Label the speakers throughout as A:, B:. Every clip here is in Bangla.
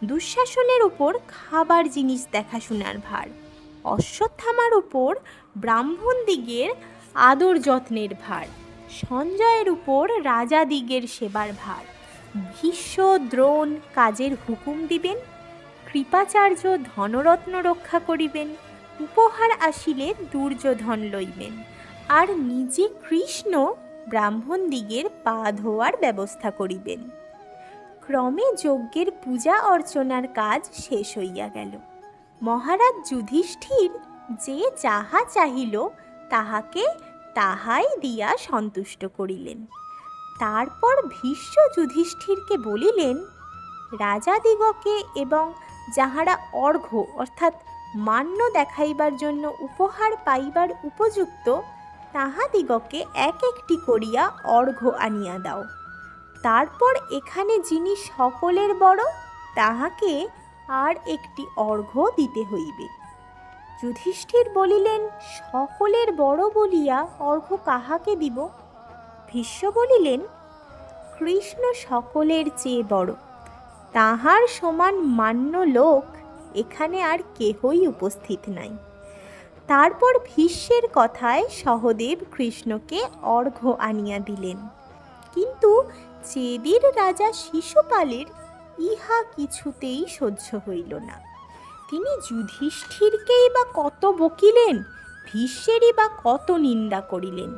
A: দুঃশাসনের উপর খাবার জিনিস দেখাশোনার ভার, অশ্বত্থামার উপর ব্রাহ্মণদিগের আদর যত্নের ভার, সঞ্জয়ের উপর রাজাদিগের সেবার ভার, ভীষ্ম দ্রোণ কাজের হুকুম দিবেন, কৃপাচার্য ধনরত্ন রক্ষা করিবেন, উপহার আসিলে দুর্যোধন লইবেন, আর নিজে কৃষ্ণ ব্রাহ্মণদিগের পা ধোয়ার ব্যবস্থা করিবেন। ক্রমে যজ্ঞের পূজা অর্চনার কাজ শেষ হইয়া গেল। মহারাজ যুধিষ্ঠির যে যাহা চাহিল তাহাকে তাহাই দিয়া সন্তুষ্ট করিলেন। তারপর ভীষ্ম যুধিষ্ঠিরকে বলিলেন, রাজাদিগকে এবং যাহারা অর্ঘ্য অর্থাৎ মান্য দেখাইবার জন্য উপহার পাইবার উপযুক্ত তাহাদিগকে এক একটি করিয়া অর্ঘ্য আনিয়া দাও। তারপর এখানে যিনি সকলের বড় তাহাকে আর একটি অর্ঘ্য দিতে হইবে। যুধিষ্ঠির বলিলেন, সকলের বড় বলিয়া অর্ঘ্য কাহাকে দিব? ভীষ্ম বলিলেন, কৃষ্ণ সকলের চেয়ে বড়, তাহার সমান মান্য লোক এখানে আর কেহই উপস্থিত নাই। তারপর ভীষ্মের কথায় সহদেব কৃষ্ণকে অর্ঘ্য আনিয়া দিলেন। কিন্তু চেদির রাজা শিশুপালের ইহা কিছুতেই সহ্য হইল না। তিনি যুধিষ্ঠিরকেই বা কত বকিলেন, ভীষ্মেরই বা কত নিন্দা করিলেন,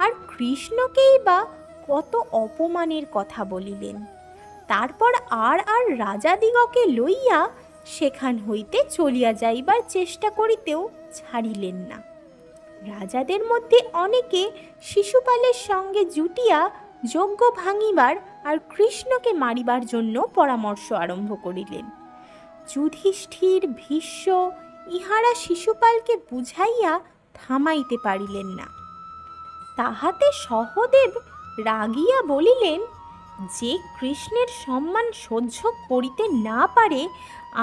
A: আর কৃষ্ণকেই বা কত অপমানের কথা বলিলেন। তারপর আর রাজাদিগকে লইয়া সেখান হইতে চলিয়া যাইবার চেষ্টা করিতেও ছাড়িলেন না। রাজাদের মধ্যে অনেকে শিশুপালের সঙ্গে জুটিয়া যজ্ঞ ভাঙিবার আর কৃষ্ণকে মারিবার জন্য পরামর্শ আরম্ভ করিলেন। যুধিষ্ঠির ভীষ্ম ইহারা শিশুপালকে বুঝাইয়া থামাইতে পারিলেন না। তাহাতে সহদেব রাগিয়া বলিলেন, যে কৃষ্ণের সম্মান সহ্য করিতে না পারে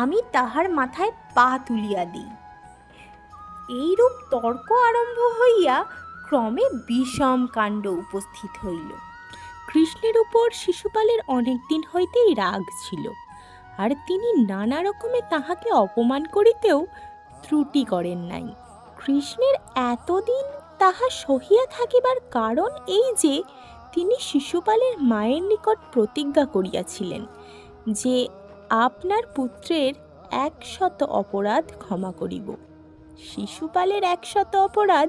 A: আমি তাহার মাথায় পা তুলিয়া দিই। এইরূপ তর্ক আরম্ভ হইয়া ক্রমে বিষম কাণ্ড উপস্থিত হইল। কৃষ্ণের উপর শিশুপালের অনেক দিন হইতেই রাগ ছিল, আর তিনি নানা রকমে তাহাকে অপমান করিতেও ত্রুটি করেন নাই। কৃষ্ণের এতদিন তাহা সহিয়া থাকিবার কারণ এই যে তিনি শিশুপালের মায়ের নিকট প্রতিজ্ঞা করিয়াছিলেন যে আপনার পুত্রের 100 অপরাধ ক্ষমা করিব। শিশুপালের 100 অপরাধ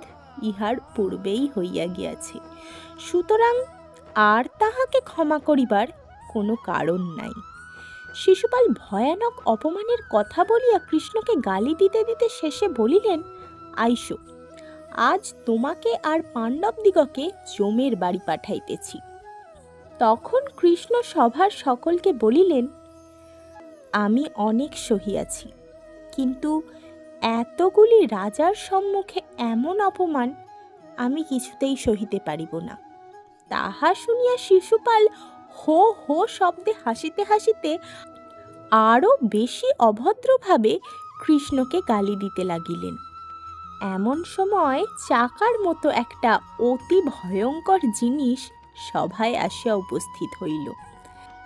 A: ইহার পূর্বেই হইয়া গিয়াছে, সুতরাং আর তাহাকে ক্ষমা করিবার কোনো কারণ নাই। শিশুপাল ভয়ানক অপমানের কথা বলিয়া কৃষ্ণকে গালি দিতে দিতে শেষে বলিলেন, আইসো, আজ তোমাকে আর পাণ্ডবদিগকে যমের বাড়ি পাঠাইতেছি। তখন কৃষ্ণ সভার সকলকে বলিলেন, আমি অনেক সহিয়াছি, কিন্তু এতগুলি রাজার সম্মুখে এমন অপমান আমি কিছুতেই সহিতে পারিব না। তাহা শুনিয়া শিশুপাল হো হো শব্দে হাসিতে হাসিতে আরও বেশি অভদ্রভাবে কৃষ্ণকে গালি দিতে লাগিলেন। এমন সময় চাকার মতো একটা অতি ভয়ঙ্কর জিনিস সভায় আসিয়া উপস্থিত হইল।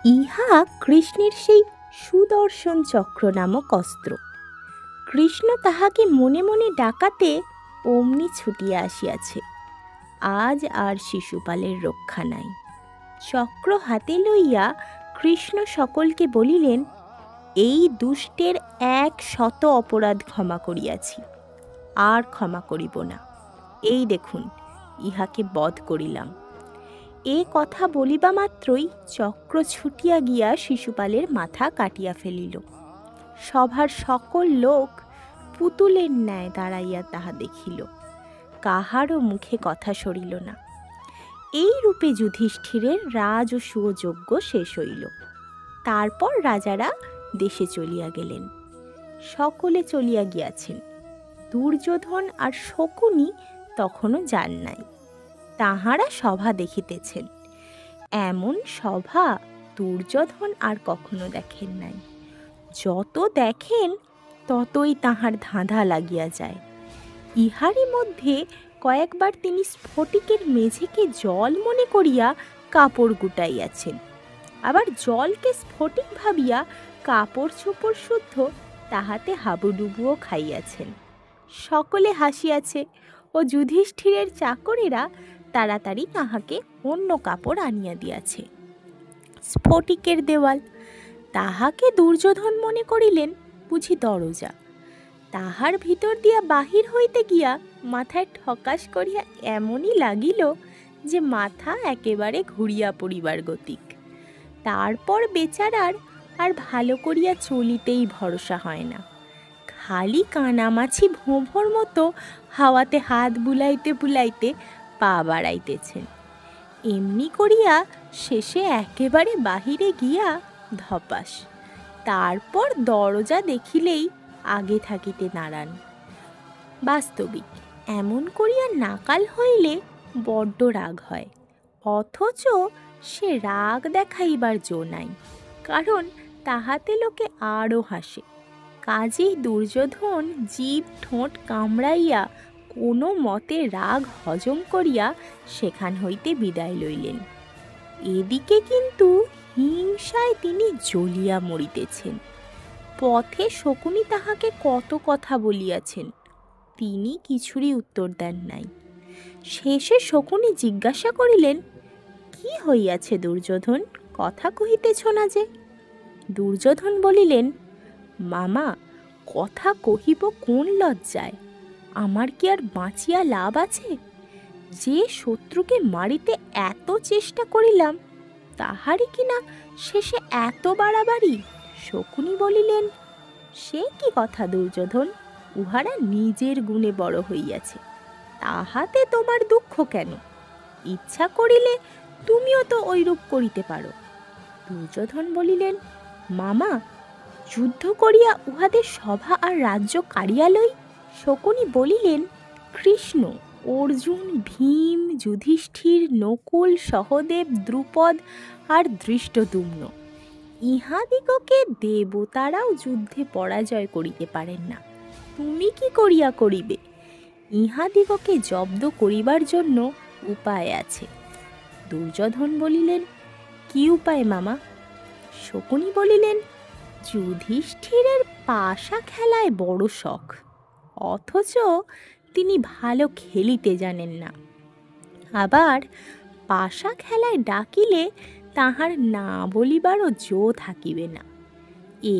A: ইহা কৃষ্ণের সেই সুদর্শন চক্র নামক অস্ত্র। কৃষ্ণ তাহাকে মনে মনে ডাকাতে অমনি ছুটিয়া আসিয়াছে। আজ আর শিশুপালের রক্ষা নাই। চক্র হাতে লইয়া কৃষ্ণ সকলকে বলিলেন, এই দুষ্টের 100 অপরাধ ক্ষমা করিয়াছি, আর ক্ষমা করিব না। এই দেখুন, ইহাকে বধ করিলাম। এ কথা বলিবা মাত্রই চক্র ছুটিয়া গিয়া শিশুপালের মাথা কাটিয়া ফেলিল। সভার সকল লোক পুতুলের ন্যায় দাঁড়াইয়া তাহা দেখিল, কাহারও মুখে কথা সরিল না। এই রূপে যুধিষ্ঠিরের রাজসূয় যজ্ঞ শেষ হইল। তারপর রাজারা দেশে চলিয়া গেলেন। সকলে চলিয়া গিয়াছেন, দুর্যোধন আর শকুনি তখনও যান নাই। তাহারা সভা দেখিতেছেন। এমন সভা দুর্যোধন আর কখনো দেখেন নাই। যত দেখেন ততই তাহার ধাঁধা লাগিয়া যায়। ইহারই মধ্যে কয়েকবার তিনি স্ফটিকের মেঝেকে জল মনে করিয়া কাপড় গুটাইয়াছেন, আবার জলকে স্ফটিক ভাবিয়া কাপড় চোপড় শুদ্ধ তাহাতে হাবুডুবুও খাইয়াছেন। সকলে হাসিয়াছে ও যুধিষ্ঠিরের চাকরেরা তাড়াতাড়ি তাহাকে অন্য কাপড় আনিয়া দিয়াছে। স্ফটিকের দেওয়াল, তাহাকে দুর্যোধন মনে করিলেন বুঝি দরজা। তাহার ভিতর দিয়া বাহির হইতে গিয়া মাথায় ঠকাস করিয়া এমনই লাগিল যে মাথা একেবারে ঘুরিয়া পড়িবার গতিক। তারপর বেচারার আর ভালো করিয়া চলিতেই ভরসা হয় না, খালি কানামাছি ভোঁভোর মতো হাওয়াতে হাত বুলাইতে বুলাইতে পা বাড়াইতেছেন। এমনি করিয়া শেষে একেবারে বাহিরে গিয়া ধপাস। তারপর দরজা দেখিলেই আগে থাকিতে নারান। বাস্তবিক এমন করিয়া নাকাল হইলে বড্ড রাগ হয়, অথচ সে রাগ দেখাইবার জো নাই, কারণ তাহাতে লোকে আরও হাসে। কাজেই দুর্যোধন জিভ ঠোঁট কামড়াইয়া কোনো মতে রাগ হজম করিয়া সেখান হইতে বিদায় লইলেন। এদিকে কিন্তু হিংসায় তিনি জ্বলিয়া মরিতেছেন। পথে শকুনি তাহাকে কত কথা বলিয়াছেন, তিনি কিছুরই উত্তর দেন নাই। শেষে শকুনি জিজ্ঞাসা করিলেন, কি হইয়াছে দুর্যোধন, কথা কহিতেছ না যে? দুর্যোধন বলিলেন, মামা, কথা কহিব কোন লজ্জায়? আমার কি আর বাঁচিয়া লাভ আছে? যে শত্রুকে মারিতে এত চেষ্টা করিলাম, তাহারই কিনা শেষে এত বাড়াবাড়ি। শকুনি বলিলেন, সে কি কথা দুর্যোধন, উহারা নিজের গুণে বড় হইয়াছে, তাহাতে তোমার দুঃখ কেন? ইচ্ছা করিলে তুমিও তো ঐরূপ করিতে পারো। দুর্যোধন বলিলেন, মামা, যুদ্ধ করিয়া উহাদের সভা আর রাজ্য কাড়িয়া লই। শকুনি বলিলেন, কৃষ্ণ, অর্জুন, ভীম, যুধিষ্ঠির, নকুল, সহদেব, দ্রুপদ আর ধৃষ্টদ্যুম্ন, ইহাদিগকে দেবতারাও যুদ্ধে পরাজয় করিতে পারেন না, তুমি কি করিয়া করিবে? ইহাদিগকে জব্দ করিবার জন্য উপায় আছে। দুর্যোধন বলিলেন, কি উপায় মামা? শকুনি বলিলেন, যুধিষ্ঠিরের পাশা খেলায় বড় শখ, অথচ তিনি ভালো খেলিতে জানেন না। আবার পাশা খেলায় ডাকিলে তাহার না বলিবারও জো থাকিবে না।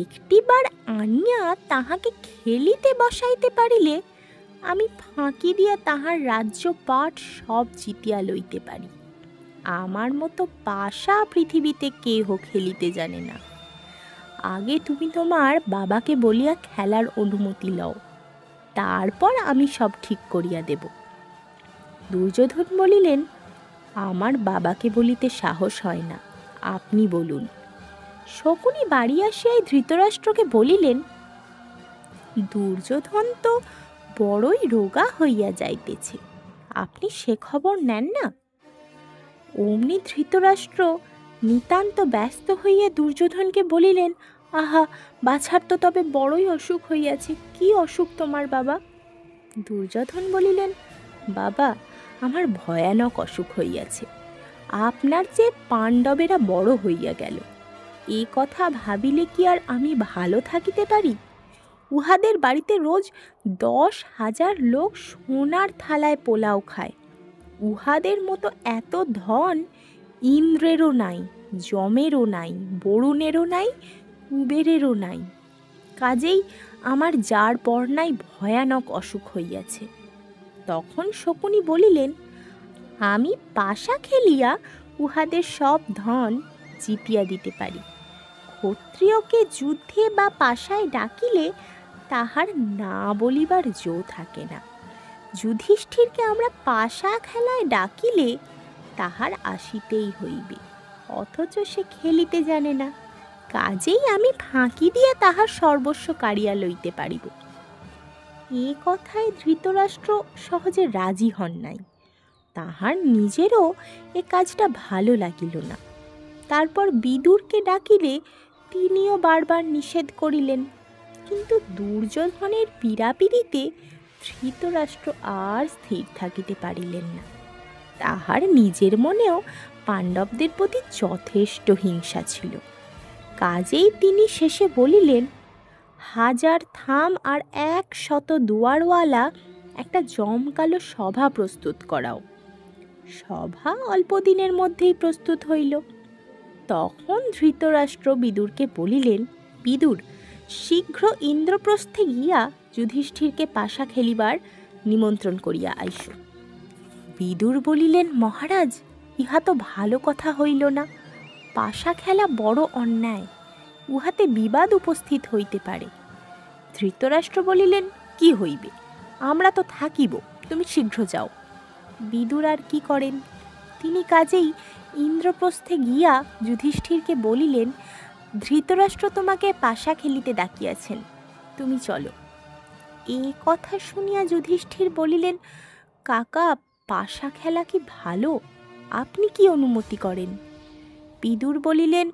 A: একটিবার আনিয়া তাহাকে খেলিতে বসাইতে পারিলে আমি ফাঁকি দিয়া তাহার রাজ্য পাট সব জিতিয়া লইতে পারি। আমার মতো পাশা পৃথিবীতে কেহ খেলিতে জানে না। আগে তুমি তোমার বাবাকে বলিয়া খেলার অনুমতি লও, তারপর আমি সব ঠিক করিয়া দেব। দুর্যোধন বলিলেন, আমার বাবাকে বলিতে সাহস হয় না, আপনি বলুন। শকুনি বাড়ি আসিয়াই ধৃতরাষ্ট্রকে বলিলেন, দুর্যোধন তো বড়ই রোগা হইয়া যাইতেছে, আপনি সে খবর নেন না? অমনি ধৃতরাষ্ট্র নিতান্ত ব্যস্ত হইয়া দুর্যোধনকে বলিলেন, আহা, বাছার তো তবে বড়ই অসুখ হইয়াছে, কি অসুখ তোমার বাবা? দুর্যোধন বলিলেন, বাবা, আমার ভয়ানক অসুখ হইয়াছে, আপনার যে পাণ্ডবেরা বড় হইয়া গেল, এ কথা ভাবিলে কি আর আমি ভালো থাকিতে পারি? উহাদের বাড়িতে রোজ 10,000 লোক সোনার থালায় পোলাও খায়। উহাদের মতো এত ধন ইন্দ্রেরও নাই, যমেরও নাই, বরুণেরও নাই, কুবেরেরও নাই। কাজেই আমার যার পর নাই ভয়ানক অসুখ হইয়াছে। তখন শকুনি বলিলেন, আমি পাশা খেলিয়া উহাদের সব ধন জিতিয়া দিতে পারি। ক্ষত্রিয়কে যুদ্ধে বা পাশায় ডাকিলে তাহার না বলিবার জো থাকে না। যুধিষ্ঠিরকে আমরা পাশা খেলায় ডাকিলে তাহার আসিতেই হইবে, অথচ সে খেলিতে জানে না। কাজেই আমি ফাঁকি দিয়া তাহার সর্বস্ব কাড়িয়া লইতে পারিব। এ কথায় ধৃতরাষ্ট্র সহজে রাজি হন নাই। তাহার নিজেরও এ কাজটা ভালো লাগিল না। তারপর বিদুরকে ডাকিলে তিনিও বারবার নিষেধ করিলেন, কিন্তু দুর্যোধনের পীড়াপিড়িতে ধৃতরাষ্ট্র আর স্থির থাকিতে পারিলেন না। তাহার নিজের মনেও পাণ্ডবদের প্রতি যথেষ্ট হিংসা ছিল। কাজেই তিনি শেষে বলিলেন, 1000 থাম আর 100 দুয়ারওয়ালা একটা জমকালো সভা প্রস্তুত করাও। সভা অল্প দিনের মধ্যেই প্রস্তুত হইল। তখন ধৃতরাষ্ট্র বিদুরকে বলিলেন, বিদুর, শীঘ্র ইন্দ্রপ্রস্থে গিয়া যুধিষ্ঠিরকে পাশা খেলিবার নিমন্ত্রণ করিয়া আইস। বিদুর বলিলেন, মহারাজ, ইহা তো ভালো কথা হইল না। পাশা খেলা বড় অন্যায়, উহাতে বিবাদ উপস্থিত হইতে পারে। ধৃতরাষ্ট্র বলিলেন, কি হইবে, আমরা তো থাকিব, তুমি শীঘ্র যাও। বিদুর আর কি করেন, তিনি কাজেই ইন্দ্রপ্রস্থে গিয়া যুধিষ্ঠিরকে বলিলেন, ধৃতরাষ্ট্র তোমাকে পাশা খেলিতে ডাকিয়াছেন, তুমি চলো। এই কথা শুনিয়া যুধিষ্ঠির বলিলেন, কাকা, পাশা খেলা কি ভালো? আপনি কি অনুমতি করেন? বিদুর বলিলেন,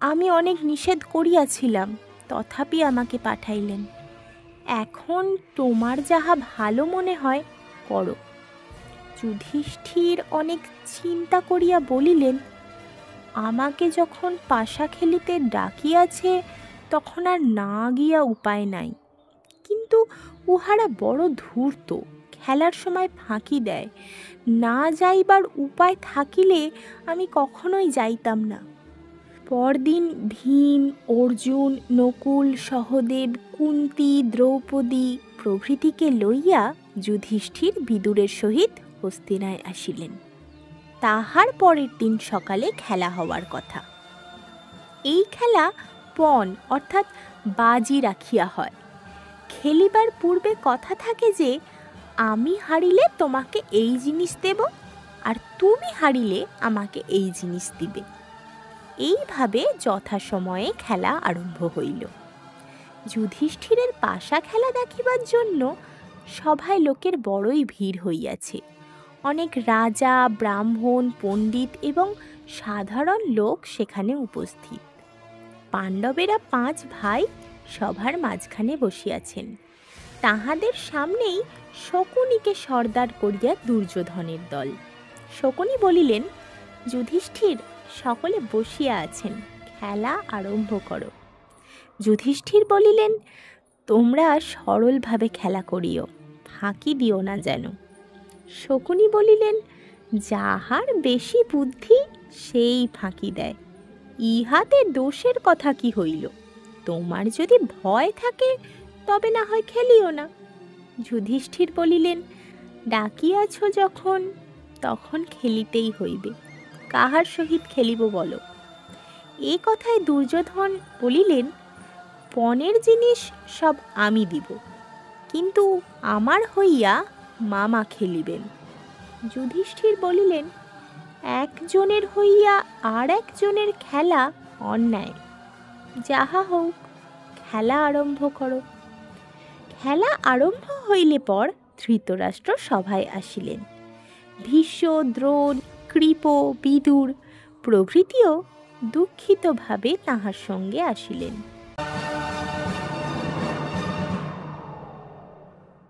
A: আমি অনেক নিষেধ করিয়াছিলাম, তথাপি আমাকে পাঠাইলেন। এখন তোমার যাহা ভালো মনে হয় করো। যুধিষ্ঠির অনেক চিন্তা করিয়া বলিলেন, আমাকে যখন পাশা খেলিতে ডাকিয়াছে তখন আর না গিয়া উপায় নাই, কিন্তু উহারা বড় ধূর্ত, খেলার সময় ফাঁকি দেয়। না যাইবার উপায় থাকিলে আমি কখনোই যাইতাম না। পরদিন ভীম, অর্জুন, নকুল, সহদেব, কুন্তি, দ্রৌপদী প্রভৃতিকে লইয়া যুধিষ্ঠির বিদুরের সহিত হস্তিনায় আসিলেন। তাহার পরের দিন সকালে খেলা হওয়ার কথা। এই খেলা পণ অর্থাৎ বাজি রাখিয়া হয়। খেলিবার পূর্বে কথা থাকে যে, আমি হারিলে তোমাকে এই জিনিস দেব, আর তুমি হারিলে আমাকে এই জিনিস দিবে। এইভাবে যথাসময়ে খেলা আরম্ভ হইল। যুধিষ্ঠিরের পাশা খেলা দেখিবার জন্য সভায় লোকের বড়ই ভিড় হইয়াছে। অনেক রাজা, ব্রাহ্মণ, পণ্ডিত এবং সাধারণ লোক সেখানে উপস্থিত। পাণ্ডবেরা 5 ভাই সভার মাঝখানে বসিয়াছেন। তাহাদের সামনেই শকুনিকে সর্দার করিয়া দুর্যোধনের দল। শকুনি বলিলেন, যুধিষ্ঠির, সকলে বসিয়া আছেন, খেলা আরম্ভ করো। যুধিষ্ঠির বলিলেন, তোমরা সরলভাবে খেলা করিও, ফাঁকি দিও না যেন। শকুনি বলিলেন, যাহার বেশি বুদ্ধি সেই ফাঁকি দেয়, ইহাতে দোষের কথা কি হইল? তোমার যদি ভয় থাকে তবে না হয় খেলিও না। যুধিষ্ঠির বলিলেন, ডাকিয়াছ যখন, তখন খেলিতেই হইবে, কাহার সহিত খেলিব বলো। এ কথায় দুর্যোধন বলিলেন, পণের জিনিস সব আমি দিব, কিন্তু আমার হইয়া মামা খেলিবেন। যুধিষ্ঠির বলিলেন, একজনের হইয়া আর একজনের খেলা অন্যায়, যাহা হোক খেলা আরম্ভ করো। খেলা আরম্ভ হইলে পর ধৃতরাষ্ট্র সভায় আসিলেন। ভীষ্ম, দ্রোণ, কৃপ, বিদুর প্রভৃতিও দুঃখিতভাবে তাহার সঙ্গে আসিলেন।